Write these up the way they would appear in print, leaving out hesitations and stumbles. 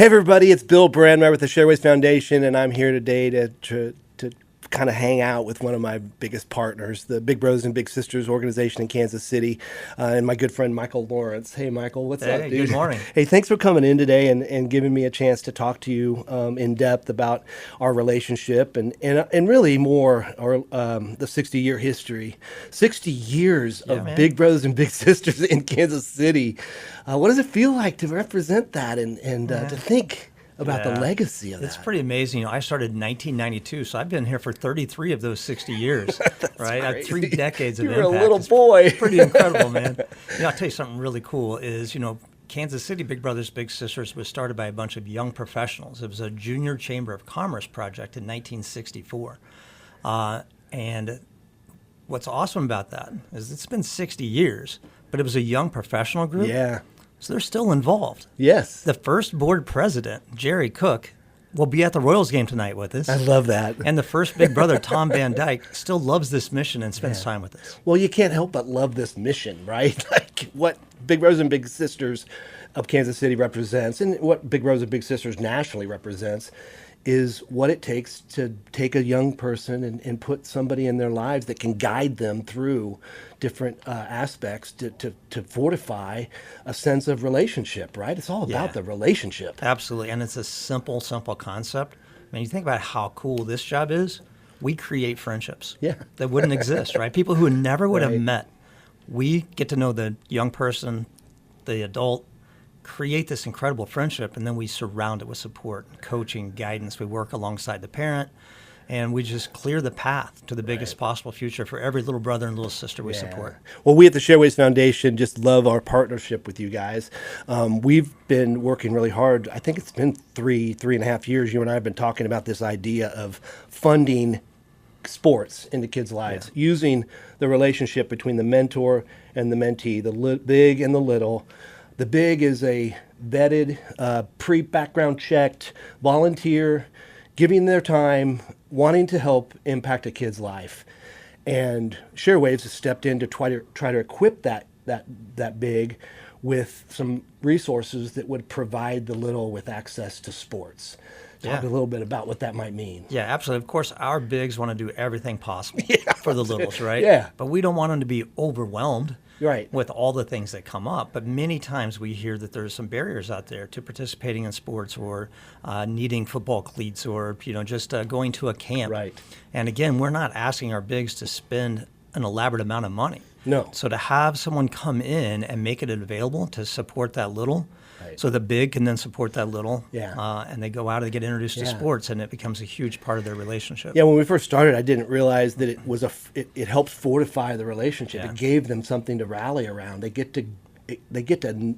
Hey everybody, it's Bill Brandmeyer with the ShareWaves Foundation, and I'm here today to kind of hang out with one of my biggest partners, the Big Brothers and Big Sisters organization in Kansas City, and my good friend Michael Lawrence. Hey Michael, what's up, dude? Good morning. Hey, thanks for coming in today and giving me a chance to talk to you in depth about our relationship and really more the 60-year history. 60 years of man. Big Brothers and Big Sisters in Kansas City. What does it feel like to represent that and to think about the legacy of that? It's pretty amazing. I started in 1992, so I've been here for 33 of those 60 years, right? I have 3 decades of impact. You were impact. a little boy. It's pretty incredible, man. I'll tell you something really cool is, Kansas City Big Brothers Big Sisters was started by a bunch of young professionals. It was a junior chamber of commerce project in 1964. And what's awesome about that is it's been 60 years, but it was a young professional group. Yeah. So they're still involved. Yes. The first board president, Jerry Cook, will be at the Royals game tonight with us. I love that. And the first big brother, Tom Van Dyke, still loves this mission and spends time with us. Well, you can't help but love this mission, right? Like what Big Brothers and Big Sisters of Kansas City represents and what Big Brothers and Big Sisters nationally represents is what it takes to take a young person and put somebody in their lives that can guide them through different aspects to fortify a sense of relationship, right? It's all about the relationship. Absolutely. And it's a simple concept. I mean, you think about how cool this job is. We create friendships that wouldn't exist, right? People who never would have met. We get to know the young person, the adult, create this incredible friendship, and then we surround it with support, coaching, guidance. We work alongside the parent, and we just clear the path to the biggest possible future for every little brother and little sister we support. Well, we at the ShareWaves Foundation just love our partnership with you guys. We've been working really hard. I think it's been three and a half years. You and I have been talking about this idea of funding sports into kids' lives, using the relationship between the mentor and the mentee, the big and the little. The big is a vetted, pre-background checked volunteer, giving their time, wanting to help impact a kid's life. And ShareWaves has stepped in to try to equip that big with some resources that would provide the little with access to sports. Talk a little bit about what that might mean. Yeah, absolutely. Of course, our bigs want to do everything possible for the littles, right? Yeah. But we don't want them to be overwhelmed with all the things that come up. But many times we hear that there's some barriers out there to participating in sports or needing football cleats or just going to a camp. Right. And again, we're not asking our bigs to spend an elaborate amount of money. No. So to have someone come in and make it available to support that little, so the big can then support that little, and they go out and they get introduced to sports, and it becomes a huge part of their relationship. Yeah, when we first started, I didn't realize that it helped fortify the relationship. It gave them something to rally around. They get to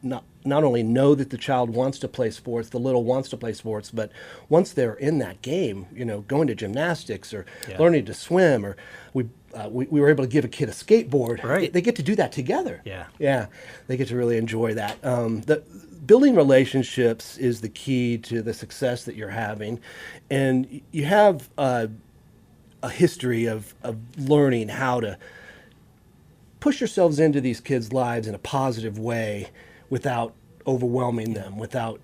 not only know that the child wants to play sports, the little wants to play sports, but once they're in that game, going to gymnastics or learning to swim, or we were able to give a kid a skateboard. Right. They get to do that together. Yeah. They get to really enjoy that. Building relationships is the key to the success that you're having, and you have a history of learning how to push yourselves into these kids' lives in a positive way without overwhelming them, without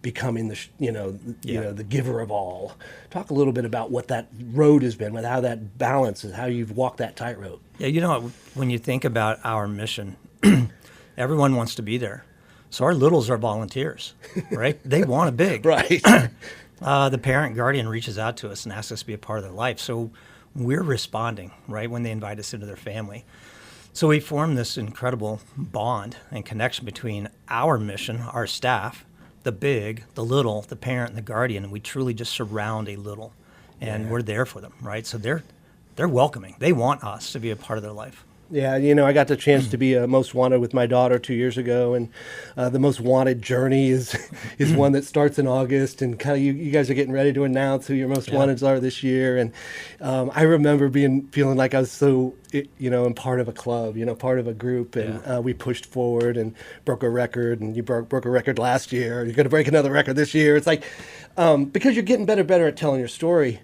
becoming the giver of all. Talk a little bit about what that road has been, with how that balance is, how you've walked that tightrope. Yeah, when you think about our mission, everyone wants to be there. So our littles are volunteers, right? They want a big. Right. The parent guardian reaches out to us and asks us to be a part of their life. So we're responding, right, when they invite us into their family. So we form this incredible bond and connection between our mission, our staff, the big, the little, the parent, and the guardian, and we truly just surround a little, and we're there for them, right? So they're welcoming. They want us to be a part of their life. Yeah, I got the chance to be a Most Wanted with my daughter 2 years ago, and the Most Wanted journey is one that starts in August, and kind of you guys are getting ready to announce who your Most Wanteds are this year, and I remember feeling like I was so, I'm part of a club, part of a group, and we pushed forward and broke a record, and you broke a record last year, you're going to break another record this year. It's like, because you're getting better at telling your story,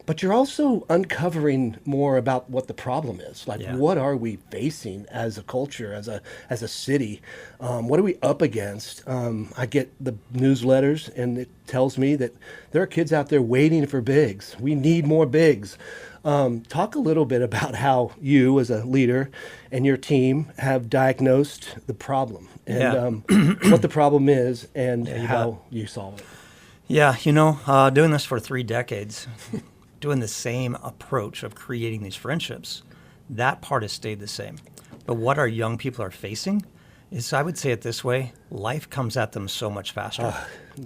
but you're also uncovering more about what the problem is. Like, what are we facing as a culture, as a city? What are we up against? I get the newsletters, and it tells me that there are kids out there waiting for bigs. We need more bigs. Talk a little bit about how you, as a leader, and your team have diagnosed the problem, and what the problem is, and how you solve it. Yeah, doing this for 3 decades, doing the same approach of creating these friendships, that part has stayed the same. But what our young people are facing is, I would say it this way, life comes at them so much faster.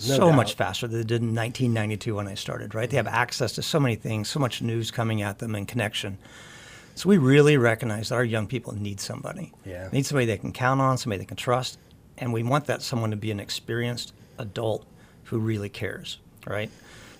Much faster than it did in 1992 when I started, right? They have access to so many things, so much news coming at them and connection. So we really recognize that our young people need somebody. Need somebody they can count on, somebody they can trust. And we want that someone to be an experienced adult who really cares, right?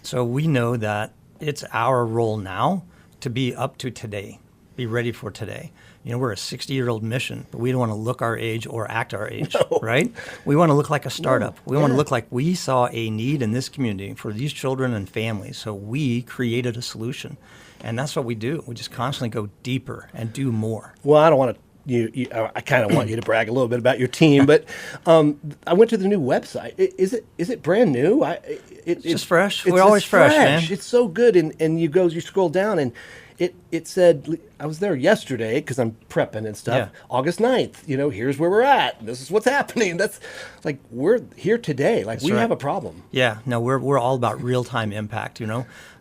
So we know that it's our role now to be up to today, be ready for today. We're a 60-year-old mission, but we don't want to look our age or act our age, right? We want to look like a startup. We want to look like we saw a need in this community for these children and families, so we created a solution. And that's what we do. We just constantly go deeper and do more. Well, I don't want to. I kind of want you to brag a little bit about your team, but I went to the new website. Is it brand new? It's just fresh. We're always fresh, man. It's so good, and you scroll down, and it said, I was there yesterday because I'm prepping and stuff. August 9th. Here's where we're at. This is what's happening. That's like, we're here today. Like, we have a problem. Yeah, no, we're all about real time impact.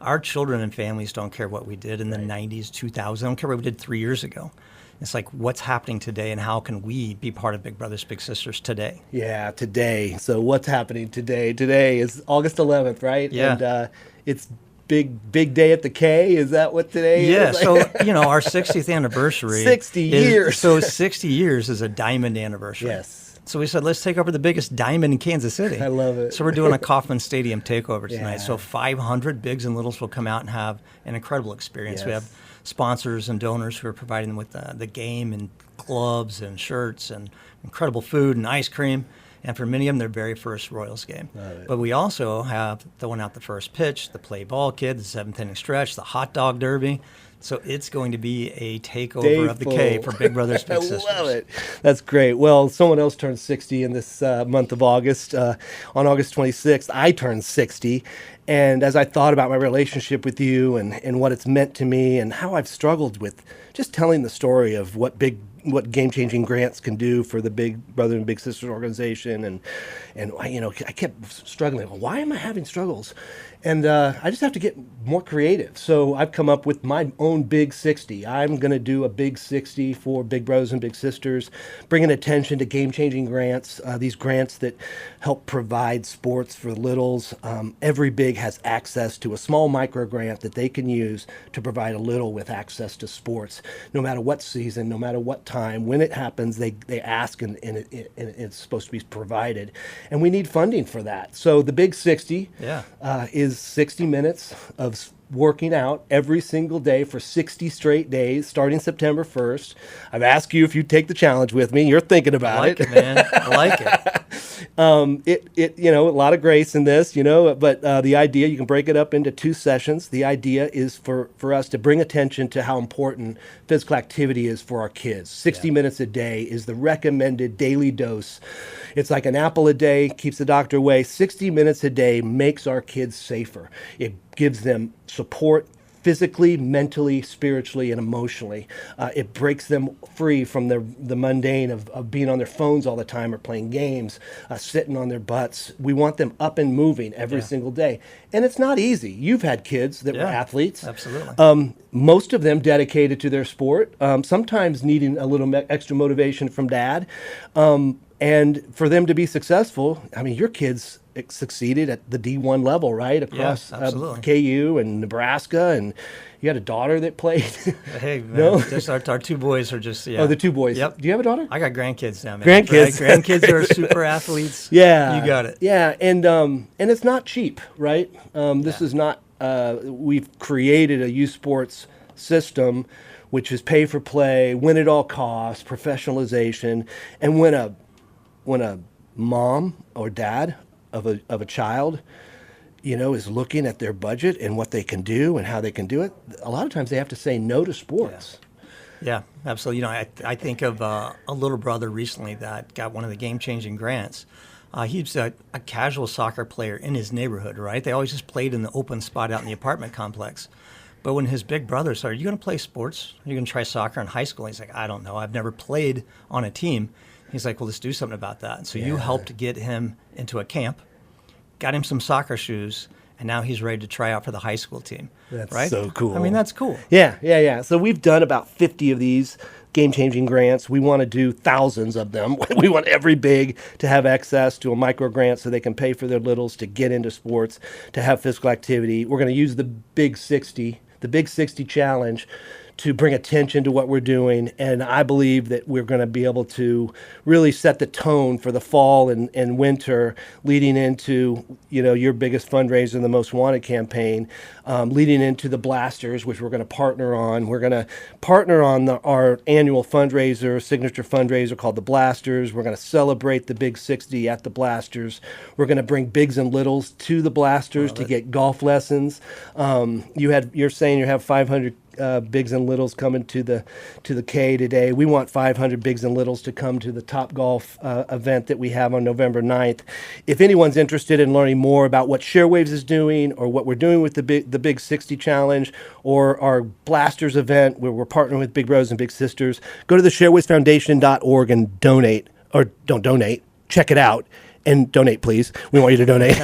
Our children and families don't care what we did in the 90s, 2000s. They don't care what we did 3 years ago. It's like, what's happening today, and how can we be part of Big Brothers Big Sisters today? Yeah, today. So what's happening today? Today is August 11th, right? Yeah. And it's big day at the K. Is that what today is? Yeah. So our 60th anniversary. 60 years. So 60 years is a diamond anniversary. Yes. So we said, let's take over the biggest diamond in Kansas City. I love it. So we're doing a Kauffman Stadium takeover tonight. So 500 bigs and littles will come out and have an incredible experience. Yes. We have sponsors and donors who are providing them with the game and gloves and shirts and incredible food and ice cream. And for many of them, their very first Royals game. But we also have throwing out the first pitch, the play ball kid, the 7th inning stretch, the hot dog derby. So it's going to be a takeover of the K for Big Brothers Big Sisters. I love it. That's great. Well, someone else turned 60 in this month of August. On August 26th, I turned 60. And as I thought about my relationship with you and what it's meant to me and how I've struggled with just telling the story of what GameChanging Grants can do for the Big Brother and Big Sisters organization, and I kept struggling. Why am I having struggles? And I just have to get more creative. So I've come up with my own Big 60. I'm going to do a Big 60 for Big Brothers and Big Sisters, bringing attention to GameChanging Grants, these grants that help provide sports for littles. Every big has access to a small micro grant that they can use to provide a little with access to sports, no matter what season, no matter what time. When it happens, they ask, and it's supposed to be provided. And we need funding for that. So the Big 60 is 60 minutes of working out every single day for 60 straight days, starting September 1st. I've asked you if you'd take the challenge with me. You're thinking about it. I like it, man. I like it. A lot of grace in this, but the idea, you can break it up into 2 sessions. The idea is for us to bring attention to how important physical activity is for our kids. 60 minutes a day is the recommended daily dose. It's like an apple a day, keeps the doctor away. 60 minutes a day makes our kids safer. It gives them support physically, mentally, spiritually, and emotionally. It breaks them free from the mundane of being on their phones all the time or playing games, sitting on their butts. We want them up and moving every single day. And it's not easy. You've had kids that were athletes. Absolutely. Most of them dedicated to their sport, sometimes needing a little extra motivation from dad. And for them to be successful, I mean, your kids succeeded at the D1 level, right? Across KU and Nebraska, and you had a daughter that played. Hey, man, just our 2 boys are just, Oh, the 2 boys. Yep. Do you have a daughter? I got grandkids now, man. Grandkids. Right? Grandkids are super athletes. Yeah. You got it. Yeah, and it's not cheap, right? This is not, we've created a youth sports system, which is pay for play, win at all costs, professionalization, and when a mom or dad of a child is looking at their budget and what they can do and how they can do it, a lot of times they have to say no to sports. Yeah, absolutely. I think of a little brother recently that got one of the game-changing grants. He's a casual soccer player in his neighborhood, right? They always just played in the open spot out in the apartment complex. But when his big brother started, "Are you going to play sports? Are you going to try soccer in high school?" He's like, "I don't know. I've never played on a team." He's like, "Well, let's do something about that." And so you helped get him into a camp, got him some soccer shoes, and now he's ready to try out for the high school team. That's right? so cool. I mean, that's cool. Yeah. So we've done about 50 of these game-changing grants. We want to do thousands of them. We want every big to have access to a micro grant so they can pay for their littles to get into sports, to have physical activity. We're going to use the Big 60 challenge to bring attention to what we're doing. And I believe that we're going to be able to really set the tone for the fall and winter leading into, your biggest fundraiser, the Most Wanted campaign, leading into the Blasters, which we're going to partner on. We're going to partner on our annual fundraiser, signature fundraiser called the Blasters. We're going to celebrate the Big 60 at the Blasters. We're going to bring bigs and littles to the Blasters to get golf lessons. You're saying you have 500 bigs and littles coming to the K today. We want 500 bigs and littles to come to the Top Golf event that we have on November 9th. If anyone's interested in learning more about what ShareWaves is doing or what we're doing with the Big 60 Challenge or our Blasters event where we're partnering with Big Brothers and Big Sisters, go to the ShareWavesFoundation.org and donate, or don't donate, check it out. And donate, please. We want you to donate.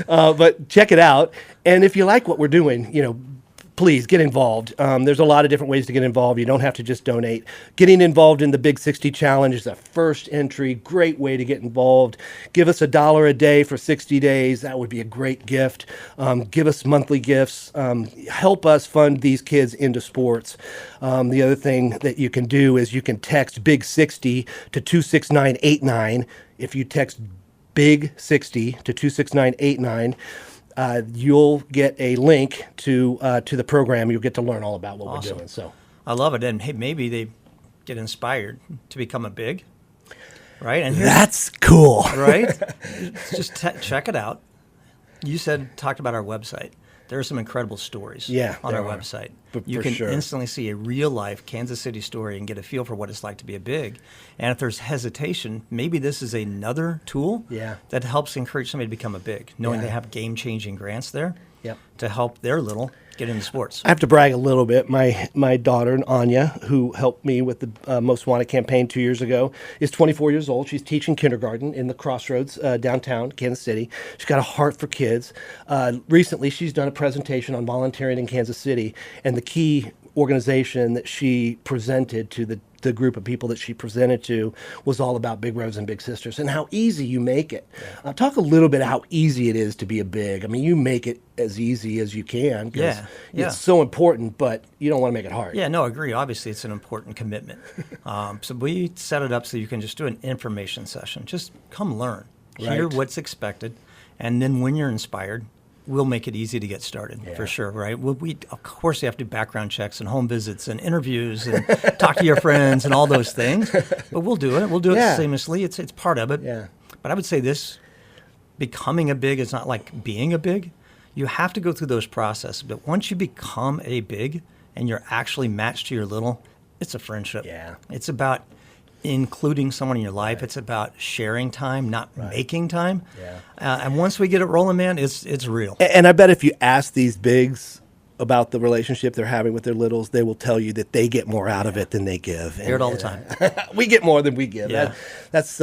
But check it out. And if you like what we're doing, please get involved. There's a lot of different ways to get involved. You don't have to just donate. Getting involved in the Big 60 Challenge is a first entry, great way to get involved. Give us $1 a day for 60 days. That would be a great gift. Give us monthly gifts. Help us fund these kids into sports. The other thing that you can do is you can text Big 60 to 26989. If you text Big 60 to 26989, you'll get a link to the program. You'll get to learn all about what we're doing. So I love it. And hey, maybe they get inspired to become a big, right? And that's cool, right? Just check it out. You talked about our website. There are some incredible stories on our website. You can instantly see a real-life Kansas City story and get a feel for what it's like to be a big. And if there's hesitation, maybe this is another tool that helps encourage somebody to become a big, knowing they have game-changing grants there to help their little get into sports. I have to brag a little bit. My daughter, Anya, who helped me with the Most Wanted campaign 2 years ago, is 24 years old. She's teaching kindergarten in the Crossroads downtown Kansas City. She's got a heart for kids. Recently, she's done a presentation on volunteering in Kansas City, and the key organization that she presented to the group of people that she presented to was all about Big Brothers and Big Sisters and how easy you make it. Talk a little bit how easy it is to be a big. I mean, you make it as easy as you can because it's so important, but you don't want to make it hard. Yeah, no, I agree. Obviously, it's an important commitment. So we set it up so you can just do an information session. Just come learn, hear what's expected, and then when you're inspired, we'll make it easy to get started for sure, right? We of course, you have to do background checks and home visits and interviews and talk to your friends and all those things, but we'll do it. We'll do it seamlessly. It's part of it. Yeah. But I would say this, becoming a big is not like being a big. You have to go through those processes. But once you become a big and you're actually matched to your little, it's a friendship. Yeah. It's about including someone in your life. It's about sharing time, not making time. Yeah. And once we get it rolling, man, it's real. And I bet if you ask these bigs about the relationship they're having with their littles, they will tell you that they get more out of it than they give. Hear it all the time. We get more than we give. Yeah. That's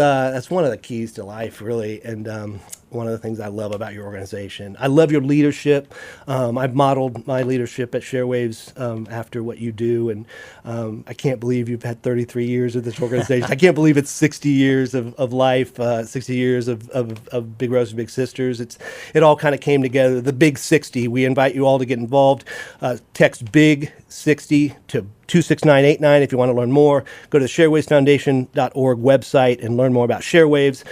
one of the keys to life, really. And one of the things I love about your organization. I love your leadership. I've modeled my leadership at ShareWaves after what you do. And I can't believe you've had 33 years of this organization. I can't believe it's 60 years of life, 60 years of Big Brothers and Big Sisters. It all kind of came together. The Big 60. We invite you all to get involved. Text Big 60 to 26989 if you want to learn more. Go to the ShareWavesFoundation.org website and learn more about ShareWaves.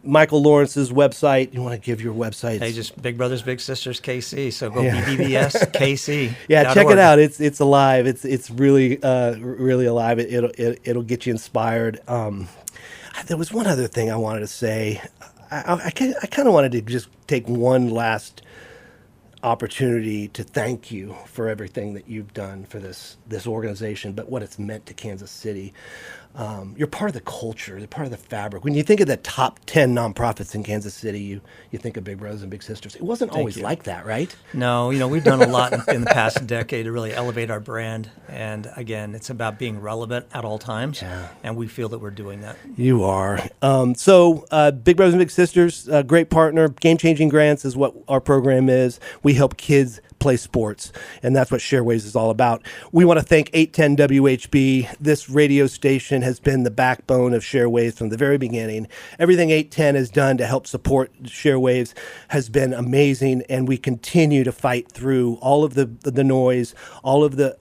Michael Lawrence's website. You want to give your website? Hey, just Big Brothers Big Sisters KC. So go BBBSKC. Yeah, check it out. It's alive. It's really really alive. It'll get you inspired. There was one other thing I wanted to say. I kind of wanted to just take one last opportunity to thank you for everything that you've done for this organization, but what it's meant to Kansas City. You're part of the culture, you're part of the fabric. When you think of the top 10 nonprofits in Kansas City, you think of Big Brothers and Big Sisters. It wasn't always like that, right? No, we've done a lot in the past decade to really elevate our brand. And again, it's about being relevant at all times. Yeah. And we feel that we're doing that. You are. So Big Brothers and Big Sisters, great partner. Game-Changing Grants is what our program is. We help kids play sports, and that's what ShareWaves is all about. We want to thank 810 WHB. This radio station has been the backbone of ShareWaves from the very beginning. Everything 810 has done to help support ShareWaves has been amazing, and we continue to fight through all of the noise, all of the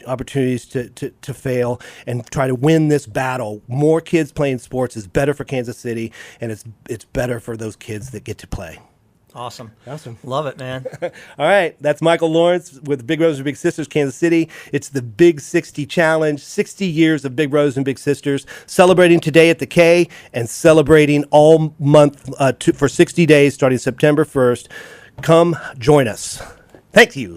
opportunities to fail, and try to win this battle. More kids playing sports is better for Kansas City, and it's better for those kids that get to play. Awesome. Love it, man. All right. That's Michael Lawrence with Big Brothers and Big Sisters, Kansas City. It's the Big 60 Challenge, 60 years of Big Brothers and Big Sisters, celebrating today at the K and celebrating all month for 60 days starting September 1st. Come join us. Thank you.